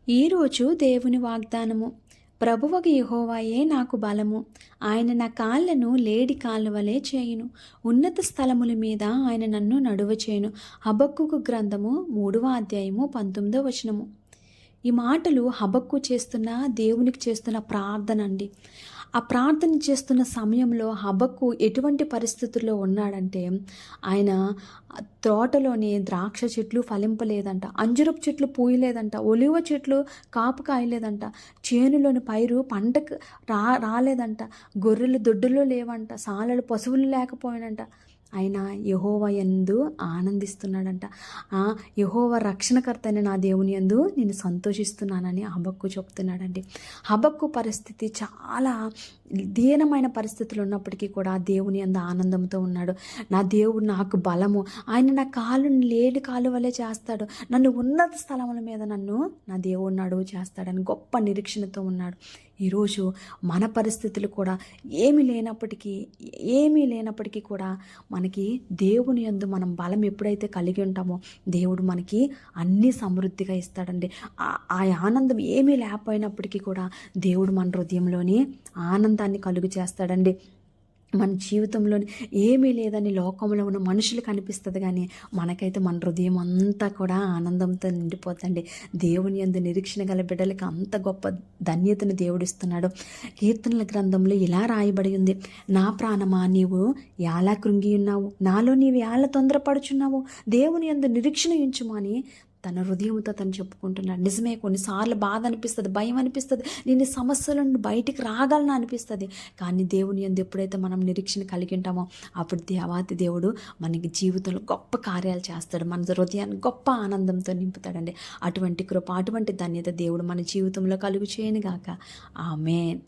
ఈరోజు దేవుని వాగ్దానము. ప్రభువగు యెహోవాయే నాకు బలము. ఆయన నా కాళ్ళను లేడి కాళ్ళ వలె చేయును. ఉన్నత స్థలముల మీద ఆయన నన్ను నడువచేయును. హబక్కూకు గ్రంథము 3వ అధ్యాయము 19వ వచనము. ఈ మాటలు హబక్కూ చేస్తున్న దేవునికి చేస్తున్న ప్రార్థన అండి. ఆ ప్రార్థన చేస్తున్న సమయంలో హబక్కూ ఎటువంటి పరిస్థితుల్లో ఉన్నాడంటే, ఆయన తోటలోని ద్రాక్ష చెట్లు ఫలింపలేదంట, అంజురపు చెట్లు పూయలేదంట, ఒలివ చెట్లు కాపు కాయలేదంట, చేనులోని పైరు పంటకు రాలేదంట, గొర్రెలు దొడ్డులో లేవంట, సాలలు పశువులు లేకపోయినంట. ఆయన యెహోవా యందు ఆనందిస్తున్నాడంట. యెహోవా రక్షణకర్త అయిన నా దేవుని యందు నేను సంతోషిస్తున్నానని హబక్కూ చెప్తున్నాడండి. హబక్కూ పరిస్థితి చాలా దీనమైన పరిస్థితులు ఉన్నప్పటికీ కూడా దేవుని యందు ఆనందంతో ఉన్నాడు. నా దేవుడు నాకు బలము, ఆయన నా కాళ్ళను లేడి కాలు వలె చేస్తాడు, నన్ను ఉన్నత స్థలముల మీద నన్ను నా దేవుడు నడువు చేస్తాడని గొప్ప నిరీక్షణతో ఉన్నాడు. ఈరోజు మన పరిస్థితులు కూడా ఏమీ లేనప్పటికీ కూడా మనకి దేవుని యందు మనం బలం ఎప్పుడైతే కలిగి ఉంటామో దేవుడు మనకి అన్నీ సమృద్ధిగా ఇస్తాడండి. ఆ ఆనందం ఏమీ లేకపోయినప్పటికీ కూడా దేవుడు మన హృదయంలోని ఆనందాన్ని కలుగు చేస్తాడండి. మన జీవితంలోని ఏమీ లేదని లోకంలో ఉన్న మనుషులకు అనిపిస్తుంది, కానీ మనకైతే మన హృదయం అంతా కూడా ఆనందంతో నిండిపోతుంది. దేవుని యందు నిరీక్షణ గల బిడ్డలకి అంత గొప్ప ధన్యతను దేవుడిస్తున్నాడు. కీర్తనల గ్రంథంలో ఇలా రాయబడి ఉంది, నా ప్రాణమా నీవు ఎలా కృంగి ఉన్నావు, నాలో నీవు ఎలా తొందరపడుచున్నావు, దేవుని యందు నిరీక్షణ ఉంచుము అని తన హృదయంతో తను చెప్పుకుంటున్నాడు. నిజమే, కొన్నిసార్లు బాధ అనిపిస్తుంది, భయం అనిపిస్తుంది, నేను సమస్యల నుండి బయటికి రాగలను అనిపిస్తుంది. కానీ దేవుని యందు ఎప్పుడైతే మనం నిరీక్షణ కలిగి ఉంటామో అప్పుడు దేవాతి దేవుడు మనకి జీవితంలో గొప్ప కార్యాలు చేస్తాడు, మన హృదయాన్ని గొప్ప ఆనందంతో నింపుతాడండి. అటువంటి కృప, అటువంటి ధన్యత దేవుడు మన జీవితంలో కలుగు చేయనుగాక. ఆమేన్.